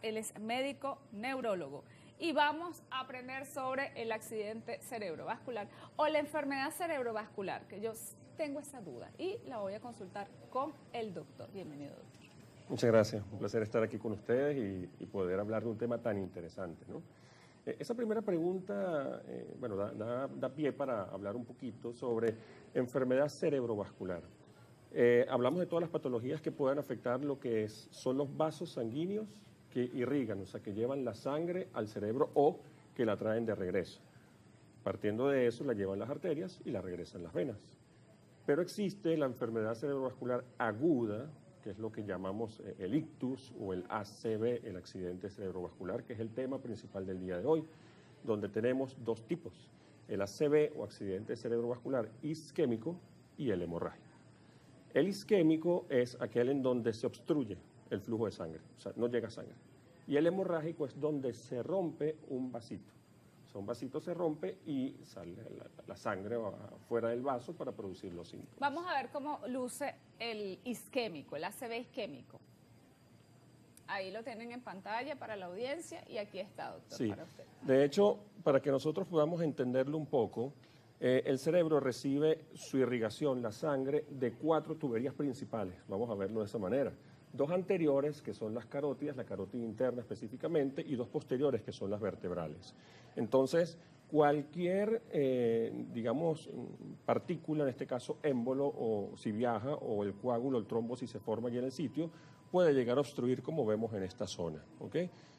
él es médico neurólogo. Y vamos a aprender sobre el accidente cerebrovascular o la enfermedad cerebrovascular, que yo tengo esa duda y la voy a consultar con el doctor. Bienvenido, doctor. Muchas gracias, un placer estar aquí con ustedes y poder hablar de un tema tan interesante, ¿no? Esa primera pregunta, bueno, da pie para hablar un poquito sobre enfermedad cerebrovascular. Hablamos de todas las patologías que puedan afectar lo que son los vasos sanguíneos que irrigan, o sea, que llevan la sangre al cerebro o que la traen de regreso. Partiendo de eso, la llevan las arterias y la regresan las venas. Pero existe la enfermedad cerebrovascular aguda, que es lo que llamamos el ictus o el ACV, el accidente cerebrovascular, que es el tema principal del día de hoy, donde tenemos dos tipos, el ACV o accidente cerebrovascular isquémico y el hemorrágico. El isquémico es aquel en donde se obstruye el flujo de sangre, o sea, no llega sangre. Y el hemorrágico es donde se rompe un vasito. O sea, un vasito se rompe y sale la sangre fuera del vaso para producir los síntomas. Vamos a ver cómo luce el isquémico, el ACV isquémico. Ahí lo tienen en pantalla para la audiencia y aquí está, doctor, sí, para usted. De hecho, para que nosotros podamos entenderlo un poco, el cerebro recibe su irrigación, la sangre, de 4 tuberías principales. Vamos a verlo de esa manera. 2 anteriores, que son las carótidas, la carótida interna específicamente, y 2 posteriores, que son las vertebrales. Entonces, cualquier, digamos, partícula, en este caso émbolo, o si viaja, o el coágulo, el trombo, si se forma allí en el sitio, puede llegar a obstruir, como vemos en esta zona, ¿ok?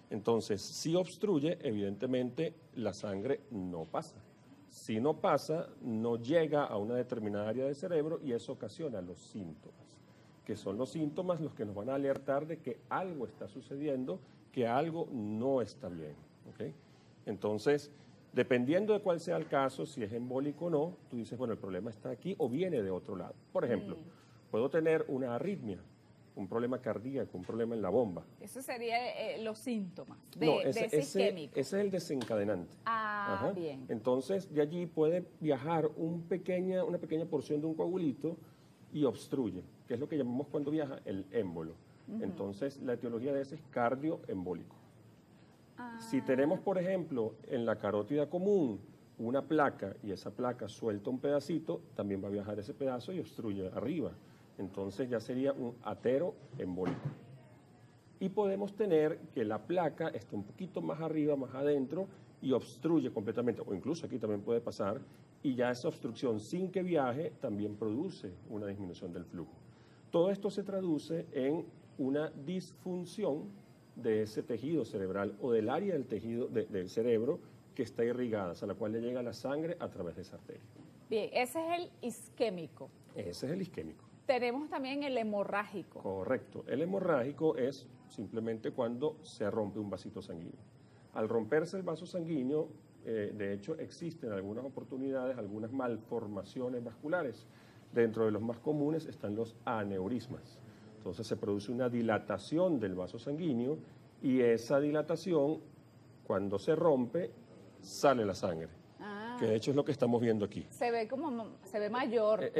Entonces, si obstruye, evidentemente, la sangre no pasa. Si no pasa, no llega a una determinada área del cerebro y eso ocasiona los síntomas, que son los síntomas los que nos van a alertar de que algo está sucediendo, que algo no está bien, ¿ok? Entonces, dependiendo de cuál sea el caso, si es embólico o no, tú dices, bueno, el problema está aquí o viene de otro lado. Por ejemplo, puedo tener una arritmia, un problema cardíaco, un problema en la bomba. Eso sería los síntomas de ese isquémico. Ese es el desencadenante. Ah, bien. Entonces, de allí puede viajar una pequeña porción de un coagulito y obstruye, que es lo que llamamos cuando viaja el émbolo. Entonces, la etiología de ese es cardioembólico. Si tenemos, por ejemplo, en la carótida común una placa y esa placa suelta un pedacito, también va a viajar ese pedazo y obstruye arriba. Entonces ya sería un ateroembólico. Y podemos tener que la placa está un poquito más arriba, más adentro y obstruye completamente, o incluso aquí también puede pasar, y ya esa obstrucción sin que viaje también produce una disminución del flujo. Todo esto se traduce en una disfunción de ese tejido cerebral o del área del tejido del cerebro que está irrigada, a la cual le llega la sangre a través de esa arteria. Bien, ese es el isquémico. Ese es el isquémico. Tenemos también el hemorrágico. Correcto. El hemorrágico es simplemente cuando se rompe un vasito sanguíneo. Al romperse el vaso sanguíneo, de hecho, existen algunas oportunidades, algunas malformaciones vasculares. Dentro de los más comunes están los aneurismas. Entonces se produce una dilatación del vaso sanguíneo y esa dilatación, cuando se rompe, sale la sangre. Que de hecho es lo que estamos viendo aquí. Se ve mayor.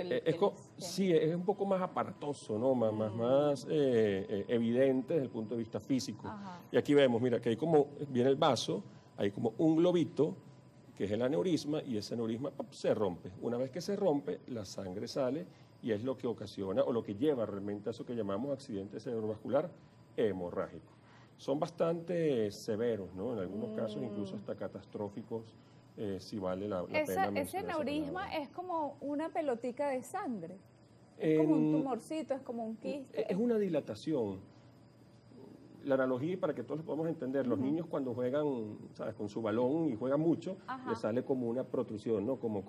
Sí, es un poco más aparatoso, ¿no? Más evidente desde el punto de vista físico. Ajá. Y aquí vemos, mira, que hay como, viene el vaso, hay como un globito, que es el aneurisma, y ese aneurisma se rompe. Una vez que se rompe, la sangre sale y es lo que ocasiona o lo que lleva realmente a eso que llamamos accidente cerebrovascular hemorrágico. Son bastante severos, ¿no? En algunos casos incluso hasta catastróficos. Si vale la pena. Ese aneurisma es como una pelotica de sangre. Es como un tumorcito, es como un quiste. Es una dilatación. La analogía, y para que todos lo podamos entender, los niños cuando juegan, ¿sabes?, con su balón y juegan mucho, les sale como una protrusión, ¿no? Como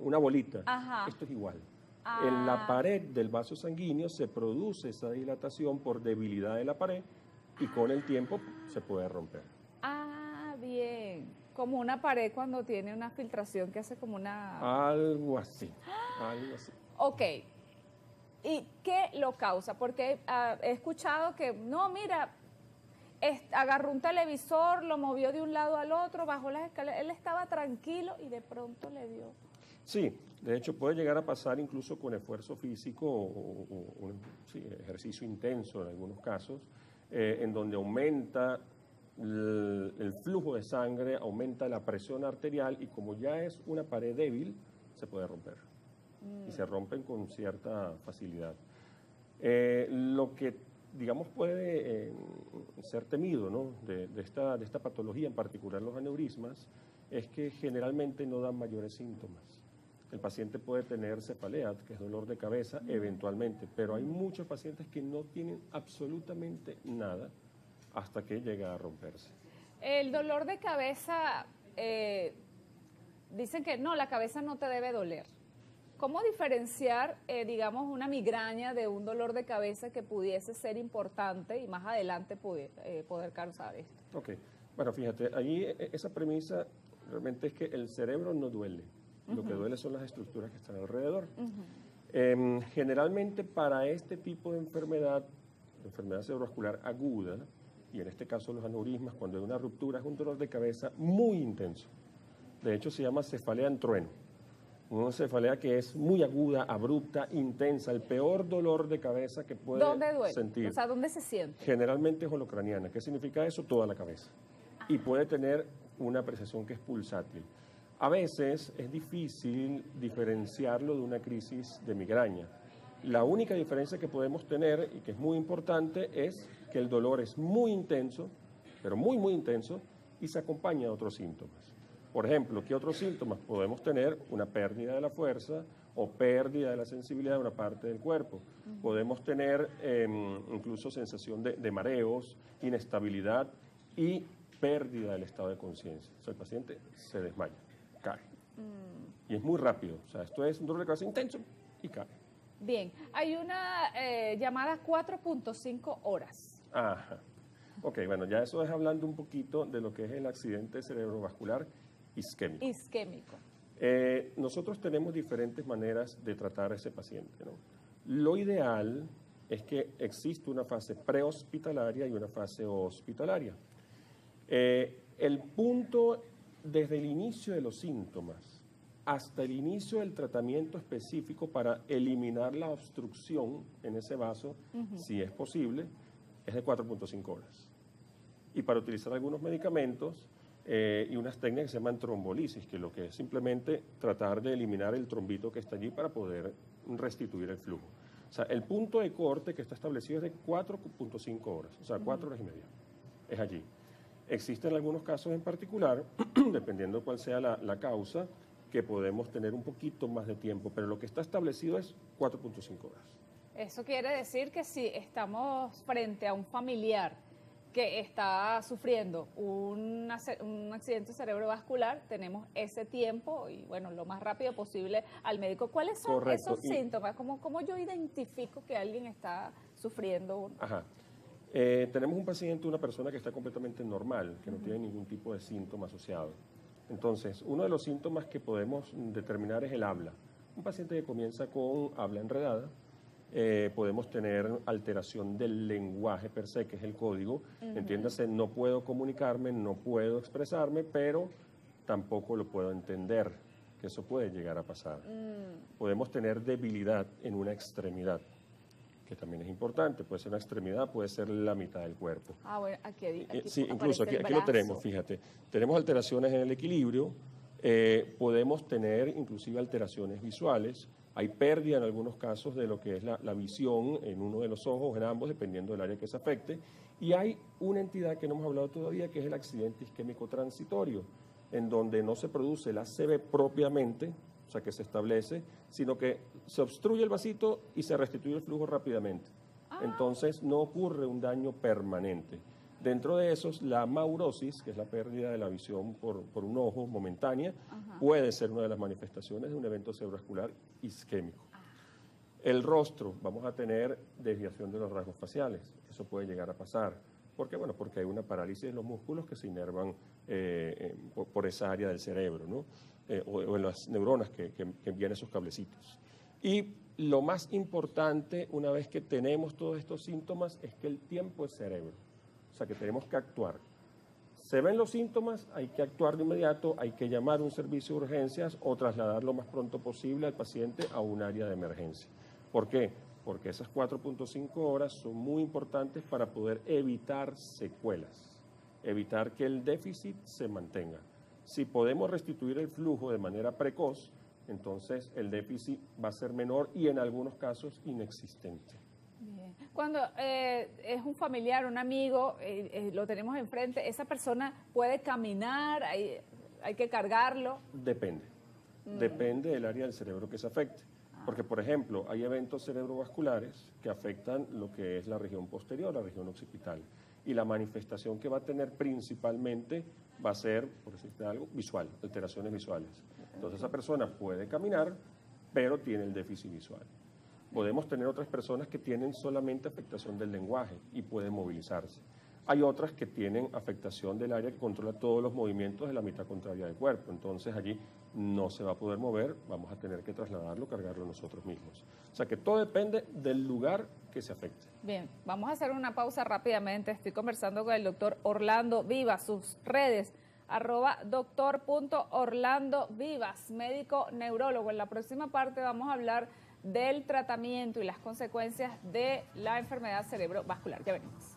una bolita. Ajá. Esto es igual. En la pared del vaso sanguíneo se produce esa dilatación por debilidad de la pared y con el tiempo se puede romper. Ah, bien. Como una pared cuando tiene una filtración que hace como una... Algo así, algo así. Ok. ¿Y qué lo causa? Porque he escuchado que, no, mira, agarró un televisor, lo movió de un lado al otro, bajó las escaleras, él estaba tranquilo y de pronto le dio... Sí, de hecho puede llegar a pasar incluso con esfuerzo físico o ejercicio intenso en algunos casos. en donde aumenta el flujo de sangre, aumenta la presión arterial y como ya es una pared débil, se puede romper. Y se rompen con cierta facilidad. Lo que, digamos, puede ser temido, ¿no?, de esta patología, en particular los aneurismas, es que generalmente no dan mayores síntomas. El paciente puede tener cefalea, que es dolor de cabeza, eventualmente, pero hay muchos pacientes que no tienen absolutamente nada hasta que llega a romperse. El dolor de cabeza, dicen que no, la cabeza no te debe doler. ¿Cómo diferenciar, digamos, una migraña de un dolor de cabeza que pudiese ser importante y más adelante poder causar esto? Ok, bueno, fíjate, ahí esa premisa realmente es que el cerebro no duele. Lo que duele son las estructuras que están alrededor. Generalmente para este tipo de enfermedad cerebrovascular aguda, y en este caso los aneurismas, cuando hay una ruptura, es un dolor de cabeza muy intenso. De hecho, se llama cefalea en trueno. Una cefalea que es muy aguda, abrupta, intensa, el peor dolor de cabeza que puede ¿Dónde duele? sentir. O sea, ¿dónde se siente? Generalmente es holocraniana. ¿Qué significa eso? Toda la cabeza. Y puede tener una apreciación que es pulsátil. A veces es difícil diferenciarlo de una crisis de migraña. La única diferencia que podemos tener, y que es muy importante, es que el dolor es muy intenso, pero muy, muy intenso, y se acompaña de otros síntomas. Por ejemplo, ¿qué otros síntomas? Podemos tener una pérdida de la fuerza o pérdida de la sensibilidad de una parte del cuerpo. Podemos tener incluso sensación de mareos, inestabilidad y pérdida del estado de conciencia. O sea, el paciente se desmaya, cae. Y es muy rápido. O sea, esto es un dolor de cabeza intenso y cae. Bien, hay una llamada 4.5 horas. Ajá. Ok, bueno, ya eso es hablando un poquito de lo que es el accidente cerebrovascular isquémico. Isquémico. Nosotros tenemos diferentes maneras de tratar a ese paciente, ¿no? Lo ideal es que existe una fase prehospitalaria y una fase hospitalaria. El punto desde el inicio de los síntomas hasta el inicio del tratamiento específico para eliminar la obstrucción en ese vaso, si es posible, es de 4.5 horas. Y para utilizar algunos medicamentos y unas técnicas que se llaman trombolisis, que lo que es simplemente tratar de eliminar el trombito que está allí para poder restituir el flujo. O sea, el punto de corte que está establecido es de 4.5 horas, o sea, 4 horas y media. Es allí. Existen algunos casos en particular, dependiendo de cuál sea la causa, que podemos tener un poquito más de tiempo, pero lo que está establecido es 4.5 horas. Eso quiere decir que si estamos frente a un familiar que está sufriendo un accidente cerebrovascular, tenemos ese tiempo y, bueno, lo más rápido posible al médico. ¿Cuáles son Correcto. esos síntomas? ¿Cómo yo identifico que alguien está sufriendo? Ajá. Tenemos un paciente, una persona que está completamente normal, que no tiene ningún tipo de síntoma asociado. Entonces, uno de los síntomas que podemos determinar es el habla. Un paciente que comienza con habla enredada, podemos tener alteración del lenguaje per se, que es el código. Entiéndase, no puedo comunicarme, no puedo expresarme, pero tampoco lo puedo entender, que eso puede llegar a pasar. Podemos tener debilidad en una extremidad, que también es importante. Puede ser una extremidad, puede ser la mitad del cuerpo. Ah, bueno, aquí sí, incluso aquí el lo tenemos, fíjate. Tenemos alteraciones en el equilibrio, podemos tener inclusive alteraciones visuales. Hay pérdida en algunos casos de lo que es la visión en uno de los ojos, en ambos, dependiendo del área que se afecte. Y hay una entidad que no hemos hablado todavía, que es el accidente isquémico transitorio, en donde no se produce el ACV propiamente, o sea, que se establece, sino que se obstruye el vasito y se restituye el flujo rápidamente. Entonces, no ocurre un daño permanente. Dentro de esos, la maurosis, que es la pérdida de la visión por un ojo momentánea, puede ser una de las manifestaciones de un evento cerebrovascular isquémico. El rostro, vamos a tener desviación de los rasgos faciales. Eso puede llegar a pasar. ¿Por qué? Bueno, porque hay una parálisis de los músculos que se inervan por esa área del cerebro, ¿no? O en las neuronas que envían esos cablecitos. Y lo más importante, una vez que tenemos todos estos síntomas, es que el tiempo es cerebro. O sea, que tenemos que actuar. Se ven los síntomas, hay que actuar de inmediato, hay que llamar a un servicio de urgencias o trasladar lo más pronto posible al paciente a un área de emergencia. ¿Por qué? porque esas 4.5 horas son muy importantes para poder evitar secuelas, evitar que el déficit se mantenga. Si podemos restituir el flujo de manera precoz, entonces el déficit va a ser menor y en algunos casos inexistente. Bien. Cuando es un familiar, un amigo, lo tenemos enfrente, ¿esa persona puede caminar? ¿Hay que cargarlo? Depende. Depende del área del cerebro que se afecte. Porque, por ejemplo, hay eventos cerebrovasculares que afectan lo que es la región posterior, la región occipital. Y la manifestación que va a tener principalmente va a ser, por decirte algo, visual, alteraciones visuales. Entonces esa persona puede caminar, pero tiene el déficit visual. Podemos tener otras personas que tienen solamente afectación del lenguaje y pueden movilizarse. Hay otras que tienen afectación del área que controla todos los movimientos de la mitad contraria del cuerpo. Entonces allí no se va a poder mover, vamos a tener que trasladarlo, cargarlo nosotros mismos. O sea que todo depende del lugar que se afecte. Bien, vamos a hacer una pausa rápidamente. Estoy conversando con el doctor Orlando Vivas, sus redes, @doctor.orlandovivas, médico neurólogo. En la próxima parte vamos a hablar del tratamiento y las consecuencias de la enfermedad cerebrovascular. Ya venimos.